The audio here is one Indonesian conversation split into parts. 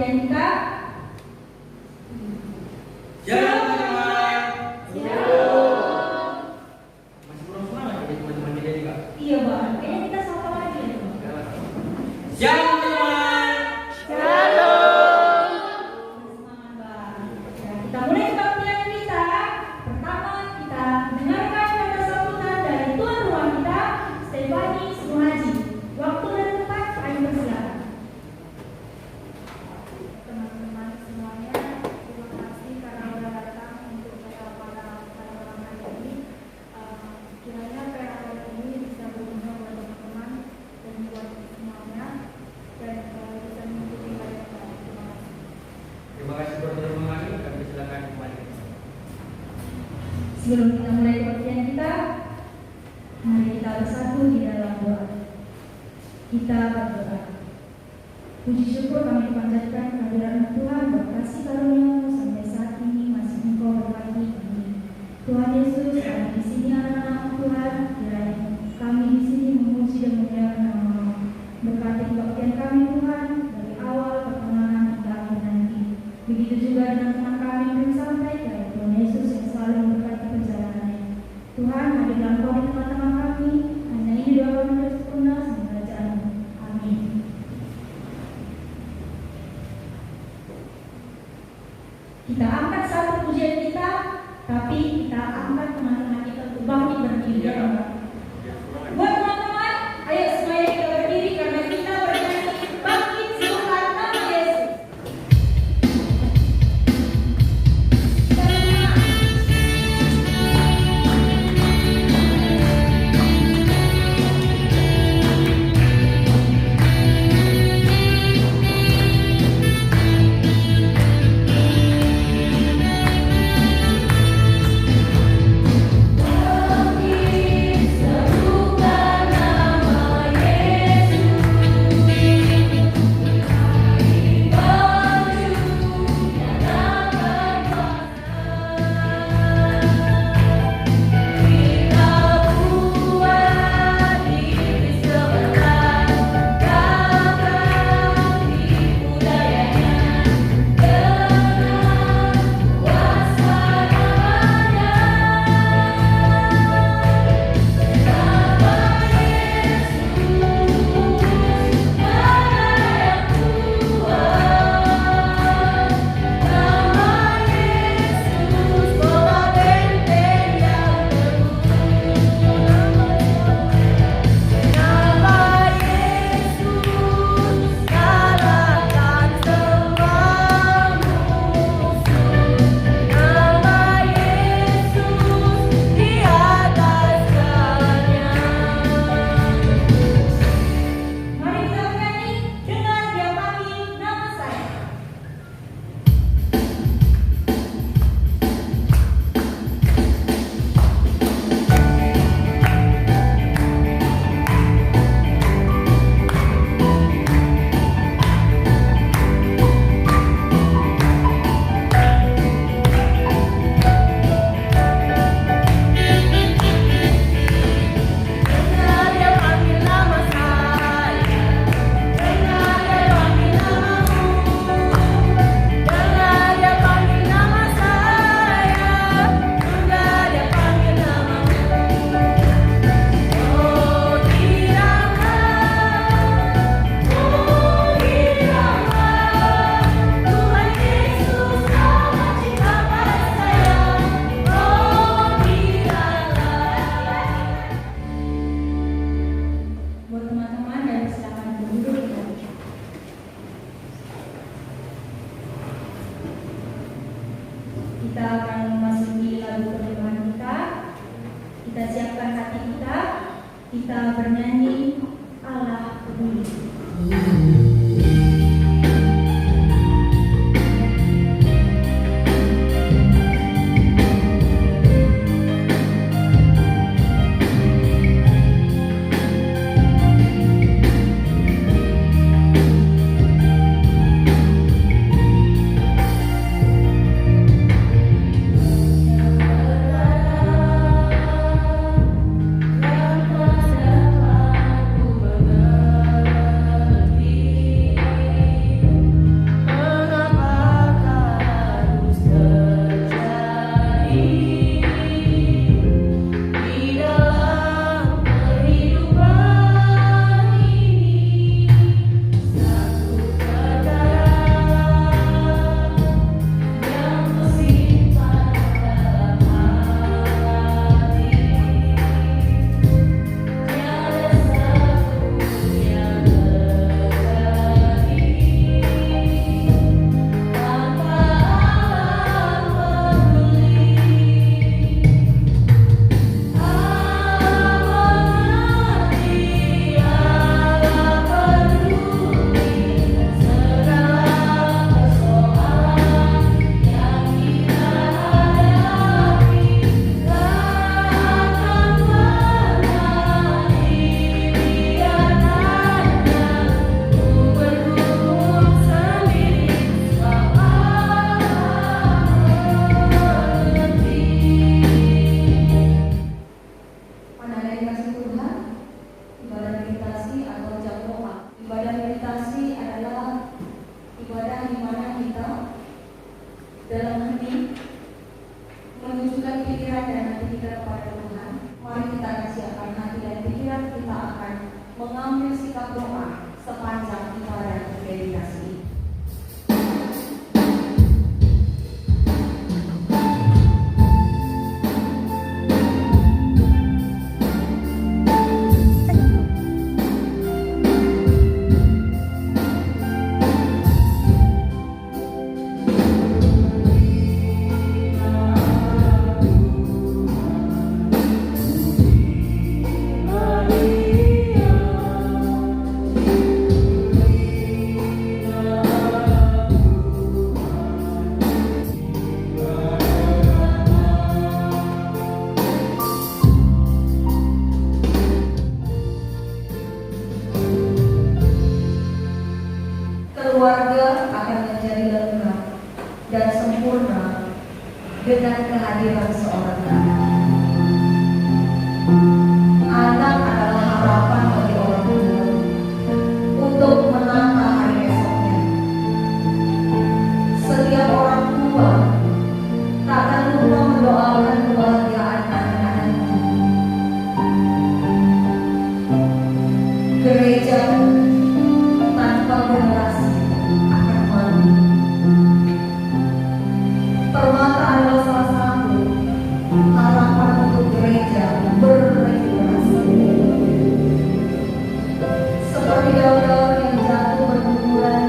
kebaktian kita. Shalom teman-teman. Shalom. Masih kurang semangat ya teman-teman kita juga. Iya Bang, kayaknya kita sapa lagi ya. Shalom teman. Shalom. Semangat Bang. Ya, kita mulai kebaktian kita. Pertama kita dengarkan kata sambutan dari tuan rumah kita, Stefani Suhaji. Waktu dan tempat kami persilakan. Teman-teman semuanya, terima kasih karena sudah datang untuk pada malam hari ini. Kiranya PRL ini bisa berguna buat teman-teman dan buat semuanya dan bisa mengikuti baik. Terima kasih. Terima kasih saudara kami. Kami silakan kembali. Sebelum kita mulai kebaktian kita, mari kita bersatu di dalam doa. Kita berdoa. Puji syukur kami panjatkan kehadiran Tuhan buat kasih karunia-Mu sampai saat ini masih Engkau berkati kami. Tuhan Yesus, kami di sini anak-anak Tuhan, kiranya kami di sini memuji dan memuliakan nama-Mu. Berkati kebaktian kami Tuhan dari awal pertengahan hingga akhir nanti. Begitu juga dengan teman kami yang belum sampai, kiranya Tuhan Yesus yang selalu memberkati perjalanannya. Tuhan, hadirlah Engkau di tengah-tengah kami. Hanya ini doa kami sempurna sampai kerajaan-Mu. Amin. Kita angkat satu pujian kita, tapi kita angkat teman-teman kita untuk bangkit berdiri. Ya, buat teman-teman, ayo semuanya kita berdiri karena kita bernyanyi bangkit Tuhan nama Yesus. Yesus mengambil sikap doa sepanjang ibadah meditasi. Keluarga akan menjadi lengkap dan sempurna dengan kehadiran seorang anak. Anak adalah harapan bagi orang tua untuk menata hari esoknya. Setiap orang tua tak akan lupa mendoakan kebahagiaan anak-anaknya. Gereja tanpa generasi akan malu. Permata adalah salah satu harapan untuk gereja berregenerasi. Seperti daun-daun yang jatuh berguguran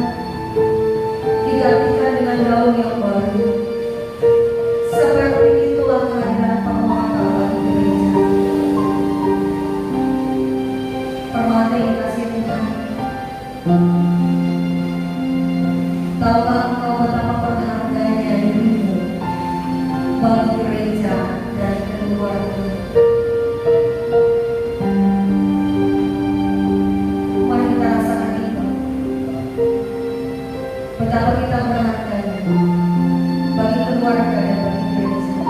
digantikan dengan daun yang baru. Seperti itulah kehadiran permata bagi gereja. Permata yang kasih Tuhan, tahukah engkau betapa berharganya dirimu bagi gereja dan keluarga? Mari kita rasakan itu. Betapa kita berharganya bagi keluarga dan bagi gereja,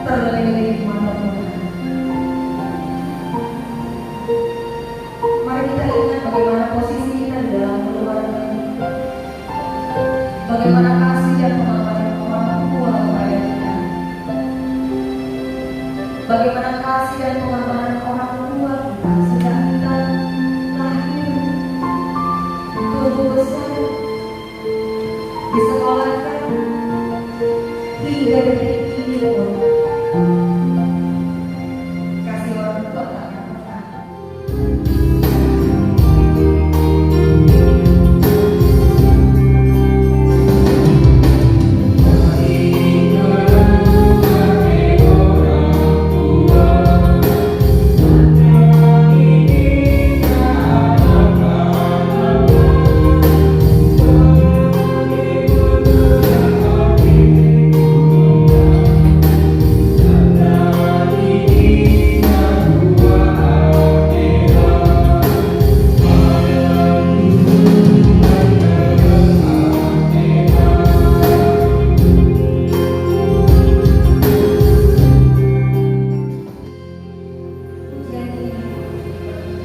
terlebih di mata Tuhan. Mari kita ingat bagaimana posisi kita di dalam keluarga, bagaimana kasih dan pengabdian orang tua kepada kita, bagaimana kasih dan pengabdian orang tua kita sejak kita lahir, tumbuh besar, disekolahkan, hingga detik ini pun kasih orang tua tak akan pernah.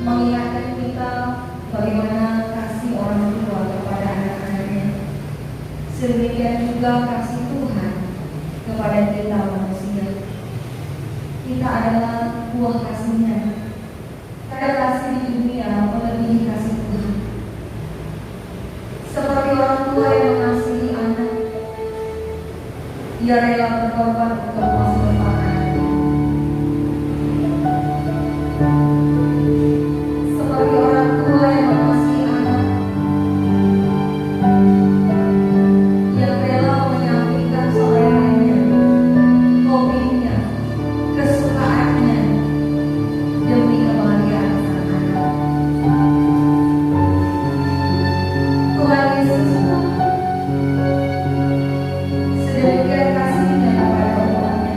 Mengingatkan kita bagaimana kasih orang tua kepada anak-anaknya, sedemikian juga kasih Tuhan kepada kita manusia. Kita adalah buah kasih-Nya. Ada kasih di dunia melebihi kasih Tuhan. Seperti orang tua yang mengasihi anak, Ia rela berkorban untuk masa depan anaknya. Seperti orang tua yang mengasihi anak, yang rela menyampaikan seleranya, hobinya, kesukaannya demi kebahagiaan sang anak. Tuhan Yesus sedemikian kasihnya kepada umatnya,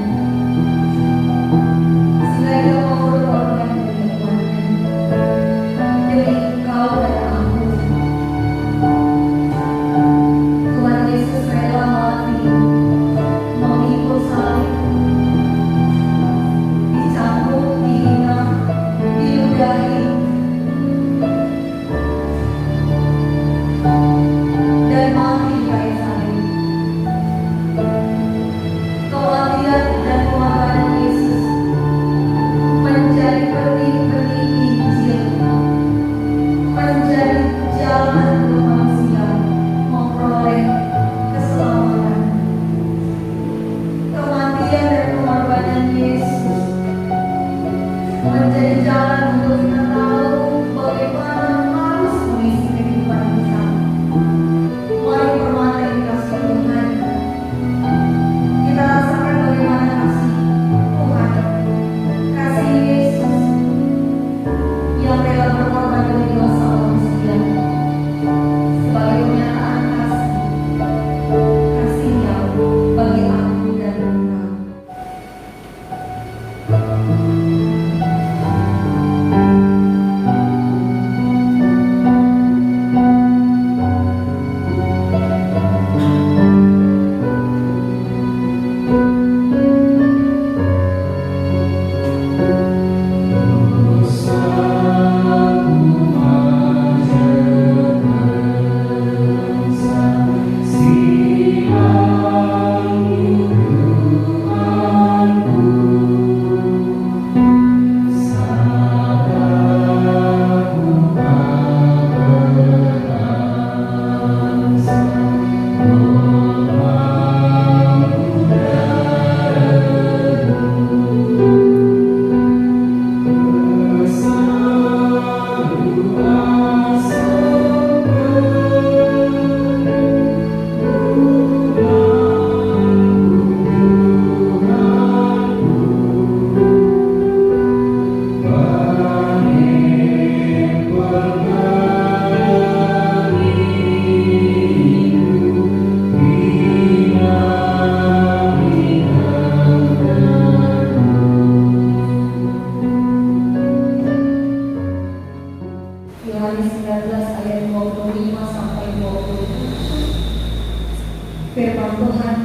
Yohanes 19 ayat 25 sampai 27. Firman Tuhan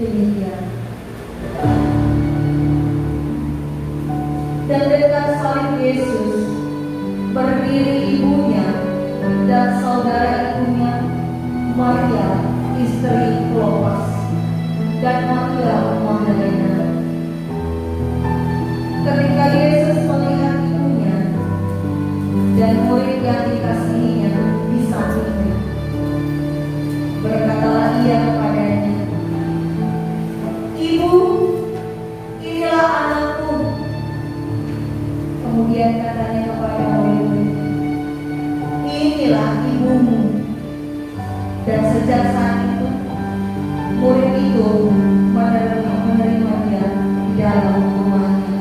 demikian. Dan dekat salib Yesus berdiri ibunya dan saudara ibunya, Maria istri Klopas dan Maria Magdalena. Ketika Yesus melihat ibunya dan murid yang dikasihinya di sampingnya, berkatalah ia kepadanya, "Ibu, inilah anakku." Kemudian katanya kepada murid-murid, "Inilah ibumu." Dan sejak saat itu murid itu menerima dia di dalam rumahnya.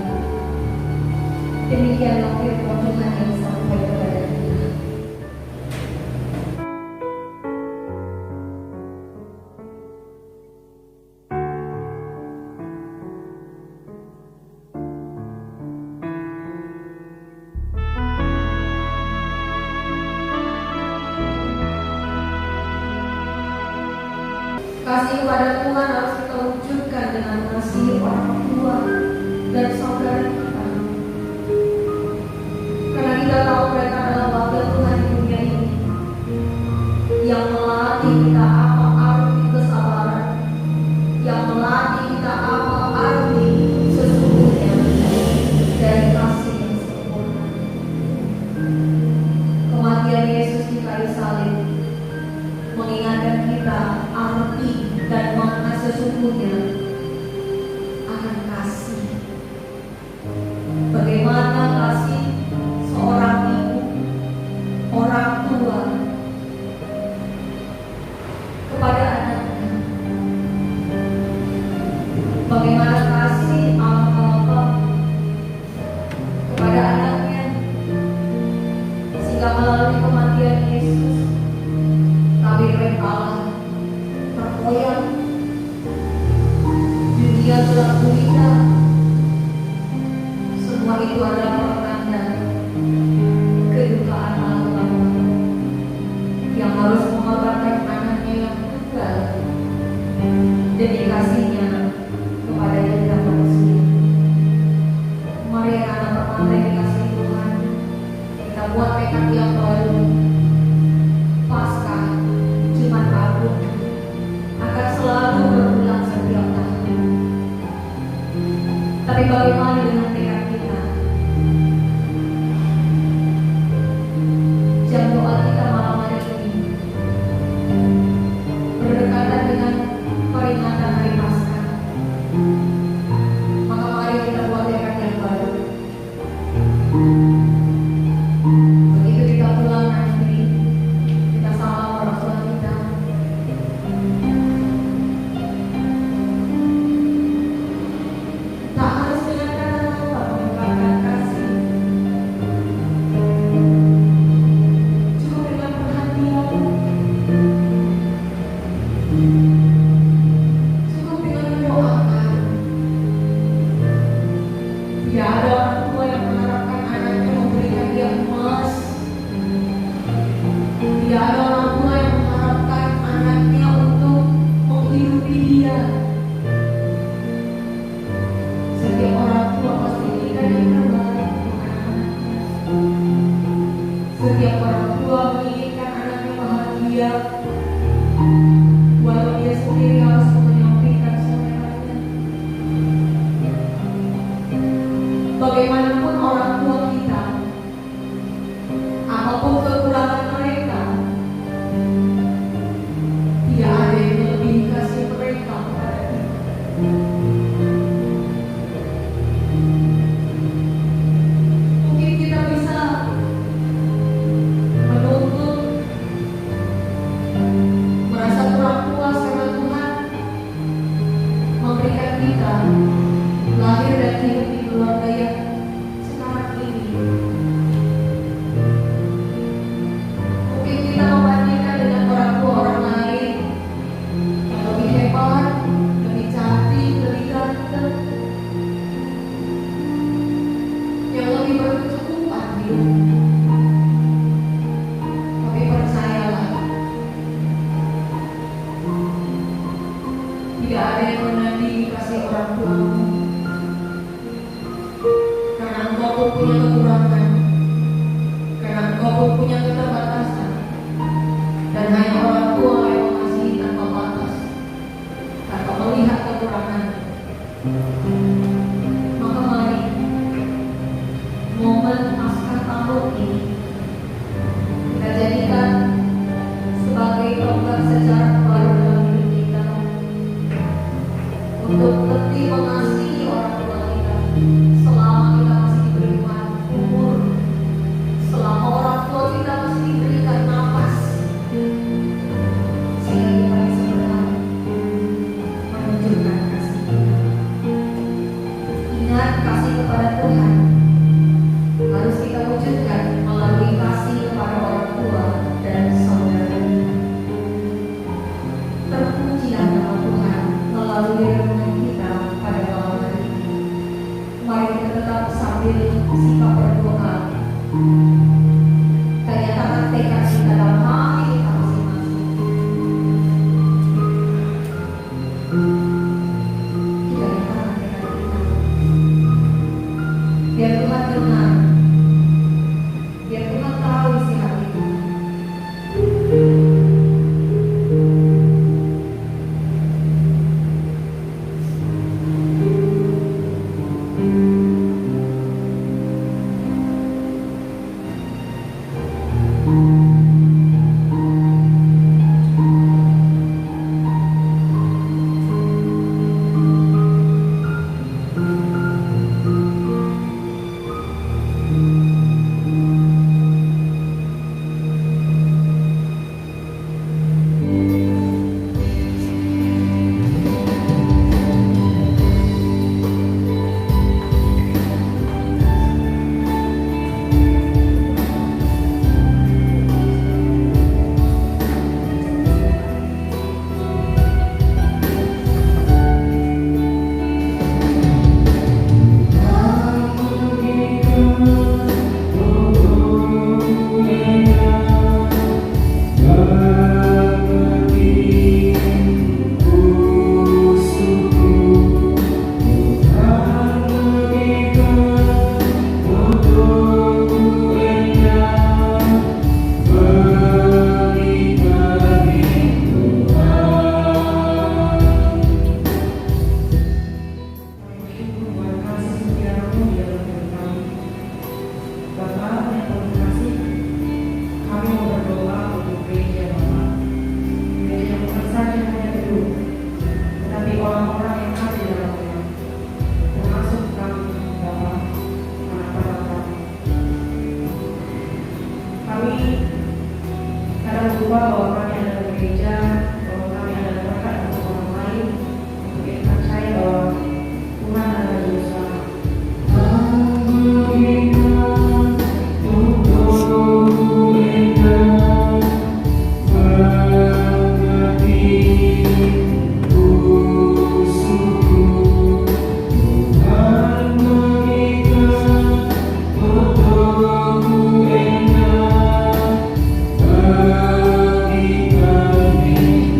Demikianlah firman Tuhan yang sampai kepada kita. Kasih kepada Tuhan harus kita wujudkan dengan mengasihi orang tua dan saudara kita. Karena kita tahu mereka adalah wakil Tuhan di dunia ini yang melatih kita apa arti kesabaran, yang melatih kita apa arti sesungguhnya dari kasih yang sempurna. Kematian Yesus di kayu salib mengingatkan kita arti dan makna sesungguhnya akan kasih. Bagaimana kasih seorang ibu, orang tua kepada anaknya. Bagaimana kasih bapak kepada anaknya, sehingga melalui kematian Yesus tabir Allah terkoyak, dunia gelap gulita. Semua itu adalah pertanda kedukaan Allah yang harus mengorbankan anaknya yang tunggal demi kasihnya kepada kita manusia. Mari anak permata yang dikasihi Tuhan, kita buat tekad yang baru. Paskah Jumat Agung akan selalu berulang setiap tahun. Tapi bagaimana dengan tekad kita? Jam doa kita malam hari ini berdekatan dengan peringatan hari Paskah. Maka mari kita buat tekad yang baru. Begitu kita pulang nanti, kita salam orang tua kita. Tak harus dengan kata-kata mengungkapkan kasih, cukup dengan perhatian, cukup dengan mendoakan. Tidak ada orang tua yang mengharapkan anaknya memberikan dia emas. Tidak ada orang tua yang mengharapkan anaknya untuk menghidupi dia. Setiap orang tua pasti ingin yang terbaik untuk anak-anaknya. Setiap orang tua menginginkan anaknya bahagia, walau dia sendiri harus menyampaikan semuanya. Bagaimanapun orang tua kita, apapun kekurangan mereka, tidak ada yang melebihi kasih mereka kepada kita. Mungkin kita bisa kami kadang lupa bahwa kami adalah gereja, bahwa kami adalah berkat untuk orang lain, untuk kita percaya bahwa Tuhan adalah Juru Selamat. Bagi kami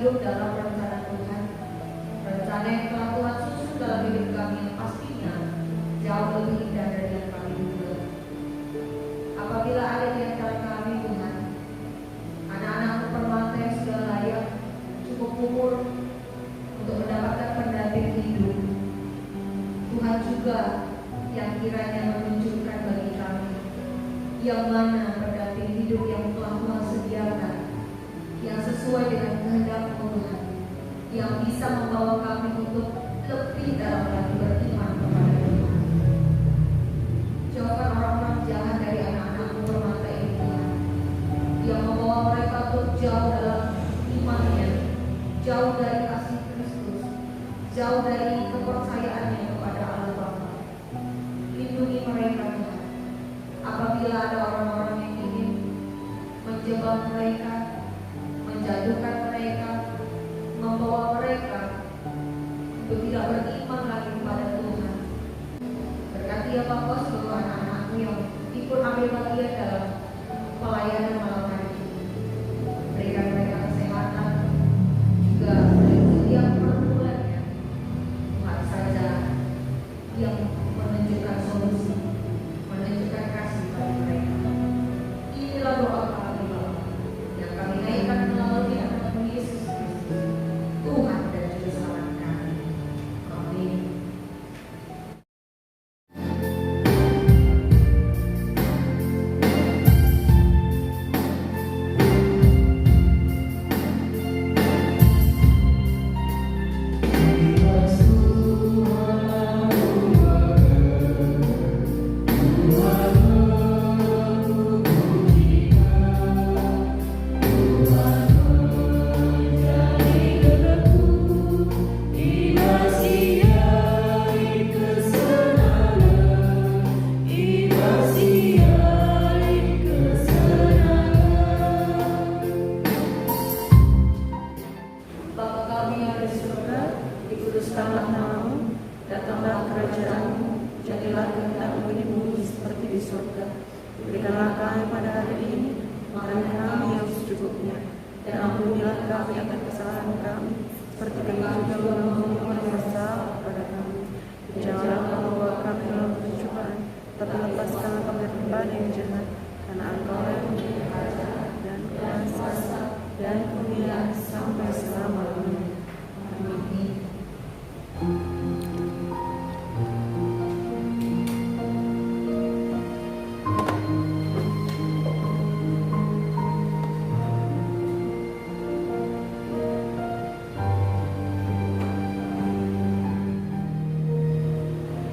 hidup dalam rencana Tuhan. Rencana yang telah Tuhan susun dalam hidup kami yang pastinya jauh lebih indah dari yang kami duga. Apabila ada di antara kami Tuhan, anak-anakmu permata yang sudah layak, cukup umur untuk mendapatkan pendamping hidup, Tuhan juga yang kiranya menunjukkan bagi kami yang mana pendamping hidup yang telah Tuhan sediakan, yang sesuai dengan kehendak-Mu Tuhan, yang bisa membawa kami untuk lebih dalam lagi beriman kepada Tuhan. Jauhkan orang-orang jahat dari anak-anak-Mu permata ini Tuhan, yang membawa mereka untuk jauh dalam imannya, jauh dari kasih Kristus, jauh dari kepercayaannya kepada Allah Bapa. Lindungi mereka Tuhan. Apabila ada orang-orang yang ingin menjebak mereka, menjatuhkan mereka, membawa mereka untuk tidak beriman lagi kepada Tuhan, berkati ya Bapa seluruh anak-anakmu yang ikut ambil bagian dalam pelayanan malam hari ini. Berikan mereka kesehatan, juga setiap pergumulannya Tuhan saja yang menunjukkan solusi, menunjukkan kasih bagi mereka. Inilah doa kami Bapa yang kami naikkan melalui anak-Mu Yesus Kristus, Tuhan dan Juru Selamat kami. Amin. Bapa kami yang ada di surga, dikuduskanlah namamu, datanglah kerajaan-Mu, jadilah kehendak-Mu di bumi seperti di surga. Berikanlah kami pada hari ini makanan kami yang secukupnya, dan ampunilah kami akan kesalahan kami, seperti kami juga mengampuni orang yang bersalah kepada kami. Janganlah Engkau membawa kami dalam pencobaan, tapi lepaskanlah kami daripada yang jahat, karena Engkau yang memiliki kerajaan dan kuasa dan kemuliaan sampai selama-lamanya. Amin.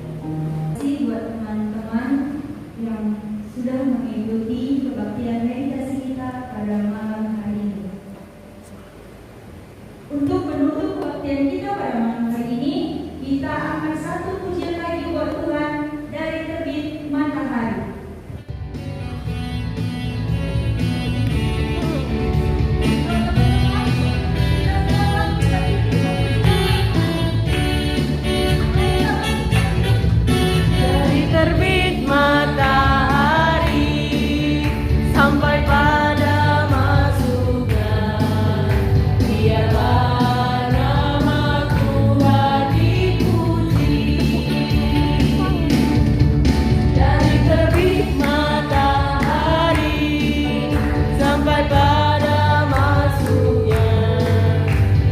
Terima kasih buat teman-teman yang sudah mengikuti kebaktian meditasi kita pada malam hari ini. Untuk menutup kebaktian kita pada malam hari ini, kita akan satu pujian lagi buat Tuhan dari terbit matahari. Dari terbit matahari sampai pada masuknya, biarlah nama Tuhan dipuji. Dari terbit matahari sampai pada masuknya,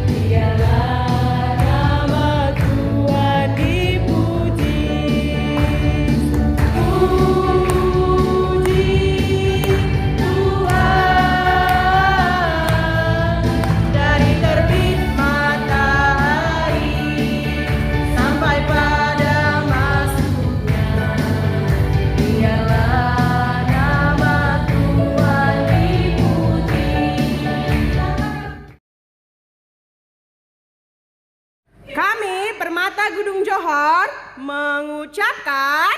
biarlah nama Tuhan dipuji. Puji Tuhan. Dari terbit matahari sampai pada masuknya, biarlah nama Tuhan dipuji. Kami Permata Gunung Johor mengucapkan